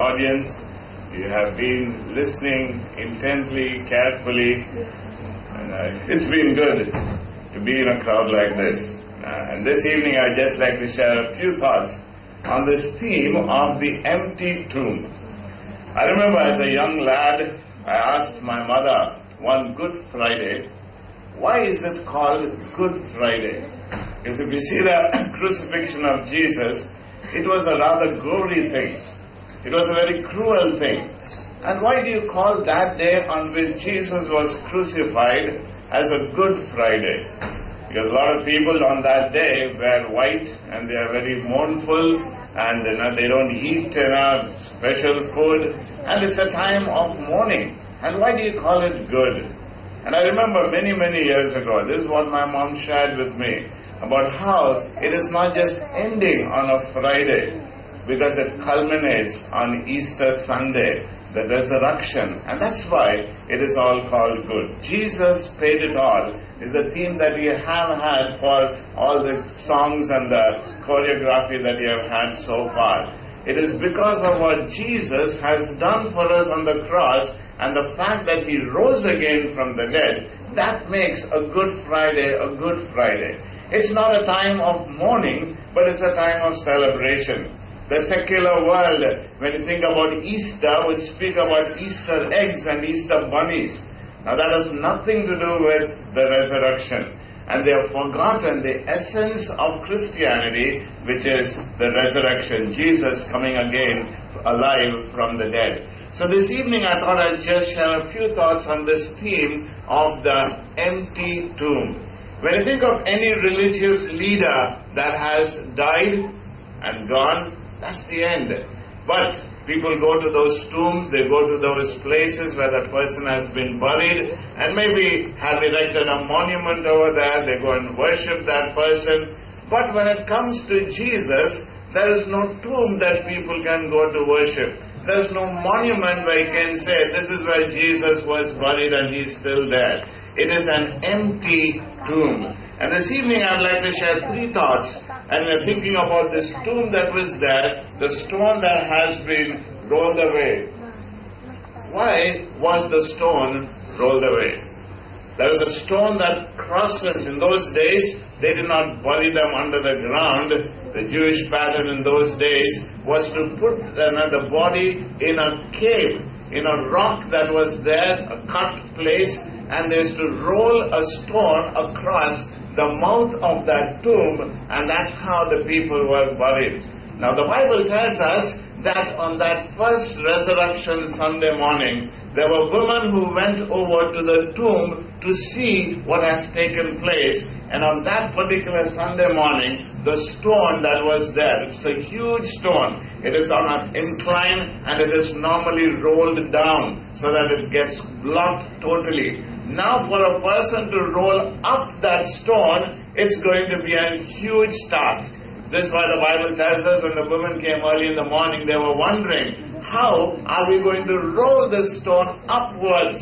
Audience, you have been listening intently, carefully, and it's been good to be in a crowd like this. And this evening I'd just like to share a few thoughts on this theme of the empty tomb. I remember as a young lad, I asked my mother one Good Friday, why is it called Good Friday? Because if you see the crucifixion of Jesus, it was a rather gory thing. It was a very cruel thing. And why do you call that day on which Jesus was crucified as a Good Friday? Because a lot of people on that day wear white and they are very mournful and they don't eat special food, and it's a time of mourning. And why do you call it good? And I remember many years ago, this is what my mom shared with me about how it is not just ending on a Friday, because it culminates on Easter Sunday, the resurrection, and that's why it is all called good. Jesus paid it all is the theme that we have had for all the songs and the choreography that we have had so far. It is because of what Jesus has done for us on the cross and the fact that He rose again from the dead, that makes a Good Friday a Good Friday. It's not a time of mourning, but it's a time of celebration. The secular world, when you think about Easter, would speak about Easter eggs and Easter bunnies. Now that has nothing to do with the resurrection. And they have forgotten the essence of Christianity, which is the resurrection, Jesus coming again alive from the dead. So this evening I thought I'd just share a few thoughts on this theme of the empty tomb. When you think of any religious leader that has died and gone, that's the end. But people go to those tombs, they go to those places where that person has been buried and maybe have erected a monument over there, they go and worship that person. But when it comes to Jesus, there is no tomb that people can go to worship. There's no monument where you can say, this is where Jesus was buried and He's still there. It is an empty tomb. And this evening I would like to share three thoughts. And we're thinking about this tomb that was there, the stone that has been rolled away. Why was the stone rolled away? There is a stone that crosses. In those days, they did not bury them under the ground. The Jewish pattern in those days was to put the body in a cave, in a rock that was there, a cut place, and they used to roll a stone across the mouth of that tomb, and that's how the people were buried. Now the Bible tells us that on that first resurrection Sunday morning, there were women who went over to the tomb to see what has taken place, and on that particular Sunday morning, the stone that was there, it's a huge stone, it is on an incline and it is normally rolled down so that it gets blocked totally. Now for a person to roll up that stone, it's going to be a huge task. This is why the Bible tells us when the women came early in the morning, they were wondering, how are we going to roll this stone upwards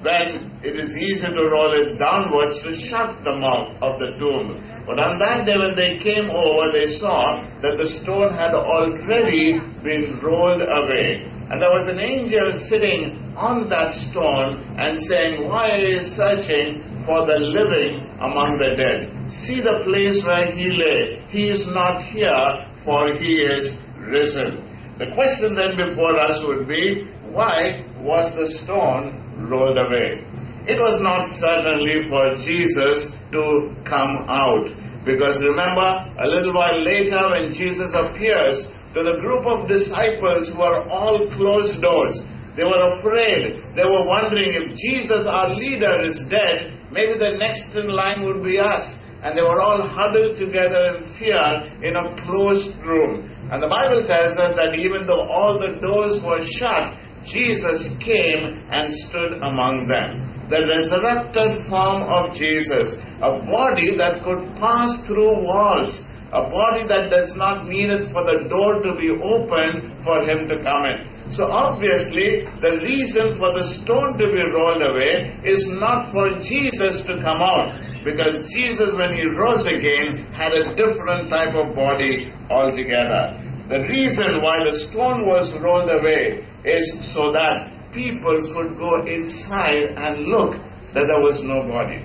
when it is easy to roll it downwards to shut the mouth of the tomb? But on that day when they came over, they saw that the stone had already been rolled away. And there was an angel sitting on that stone and saying, why are you searching for the living among the dead? See the place where He lay. He is not here, for He is risen. The question then before us would be, why was the stone rolled away? It was not certainly for Jesus to come out. Because remember, a little while later when Jesus appears to the group of disciples who are all closed doors, they were afraid. They were wondering, if Jesus, our leader, is dead, maybe the next in line would be us. And they were all huddled together in fear in a closed room. And the Bible tells us that even though all the doors were shut, Jesus came and stood among them. The resurrected form of Jesus, a body that could pass through walls, a body that does not need it for the door to be opened for Him to come in. So obviously, the reason for the stone to be rolled away is not for Jesus to come out. Because Jesus, when He rose again, had a different type of body altogether. The reason why the stone was rolled away is so that people could go inside and look that there was no body.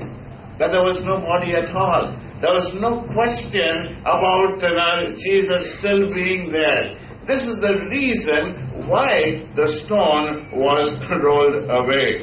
That there was no body at all. There was no question about Jesus still being there. This is the reason why the stone was rolled away.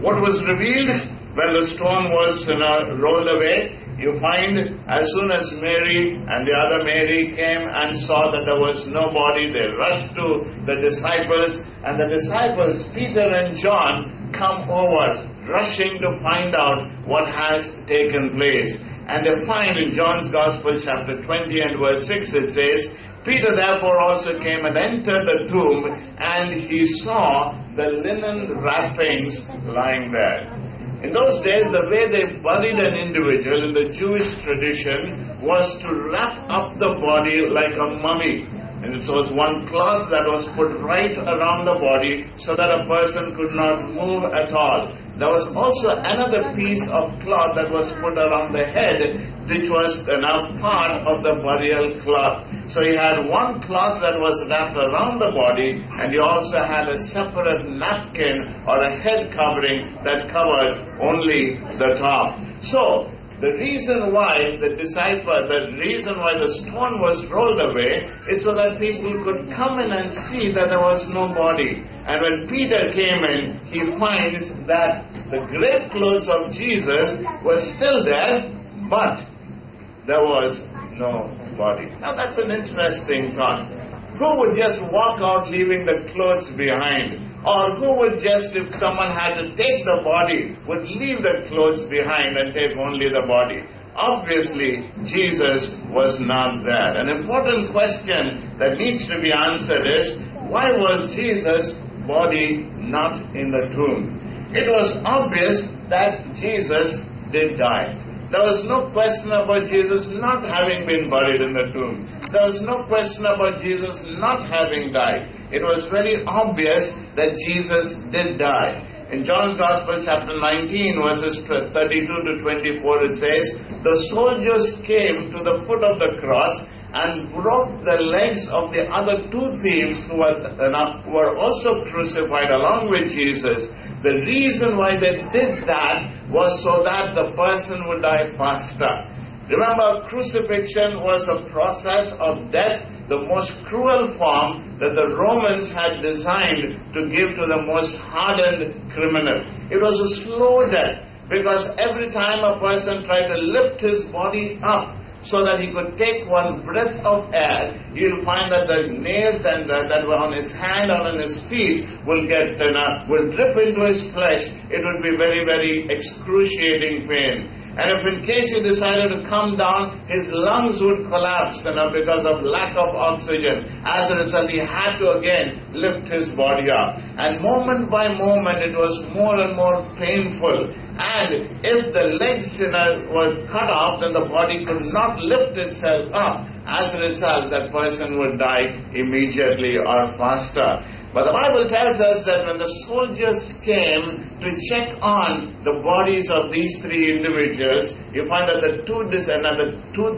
What was revealed when the stone was rolled away? You find as soon as Mary and the other Mary came and saw that there was no body, they rushed to the disciples, and the disciples, Peter and John, come over, rushing to find out what has taken place. And they find in John's Gospel, chapter 20 and verse 6, it says, Peter therefore also came and entered the tomb, and he saw the linen wrappings lying there. In those days, the way they buried an individual in the Jewish tradition was to wrap up the body like a mummy. And it was one cloth that was put right around the body so that a person could not move at all. There was also another piece of cloth that was put around the head, which was now part of the burial cloth. So you had one cloth that was wrapped around the body, and you also had a separate napkin or a head covering that covered only the top. So the reason why the stone was rolled away is so that people could come in and see that there was no body. And when Peter came in, he finds that the grave clothes of Jesus were still there, but there was no body. Now that's an interesting thought. Who would just walk out leaving the clothes behind? Or who would just, if someone had to take the body, would leave the clothes behind and take only the body? Obviously, Jesus was not there. An important question that needs to be answered is, why was Jesus' body not in the tomb? It was obvious that Jesus did die. There was no question about Jesus not having been buried in the tomb. There was no question about Jesus not having died. It was very obvious that Jesus did die. In John's Gospel, chapter 19, verses 32 to 24, it says, the soldiers came to the foot of the cross and broke the legs of the other two thieves who were also crucified along with Jesus. The reason why they did that was so that the person would die faster. Remember, crucifixion was a process of death, the most cruel form that the Romans had designed to give to the most hardened criminal. It was a slow death, because every time a person tried to lift his body up so that he could take one breath of air, you'll find that the nails that were on his hand and on his feet will drip into his flesh. It would be very, very excruciating pain. And if in case he decided to come down, his lungs would collapse because of lack of oxygen. As a result, he had to again lift his body up. And moment by moment, it was more and more painful. And if the legs were cut off, then the body could not lift itself up. As a result, that person would die immediately or faster. But the Bible tells us that when the soldiers came to check on the bodies of these three individuals, you find that the two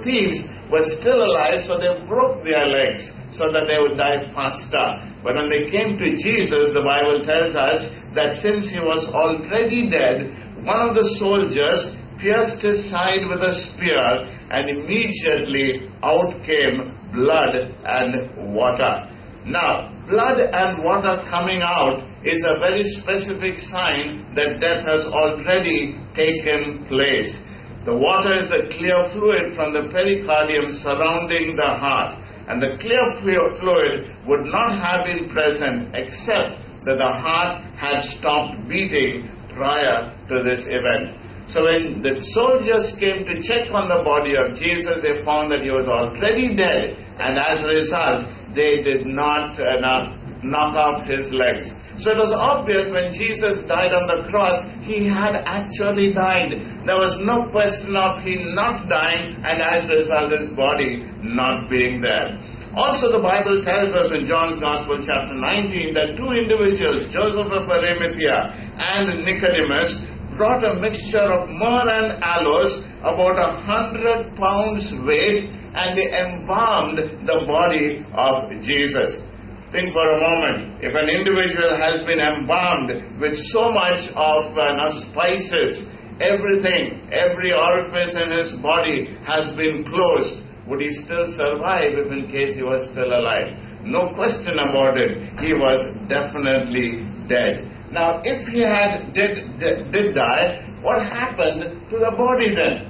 thieves were still alive, so they broke their legs so that they would die faster. But when they came to Jesus, the Bible tells us that since he was already dead, one of the soldiers pierced his side with a spear, and immediately out came blood and water. Now, blood and water coming out is a very specific sign that death has already taken place. The water is the clear fluid from the pericardium surrounding the heart. And the clear fluid would not have been present except that the heart had stopped beating prior to this event. So when the soldiers came to check on the body of Jesus, they found that he was already dead, and as a result, they did not knock off his legs. So it was obvious when Jesus died on the cross, he had actually died. There was no question of him not dying, and as a result, his body not being there. Also, the Bible tells us in John's Gospel, chapter 19, that two individuals, Joseph of Arimathea and Nicodemus, brought a mixture of myrrh and aloes, about 100 pounds weight, and they embalmed the body of Jesus. Think for a moment, if an individual has been embalmed with so much of spices, everything, every orifice in his body has been closed, would he still survive if in case he was still alive? No question about it. He was definitely dead. Now, if he did die, what happened to the body then?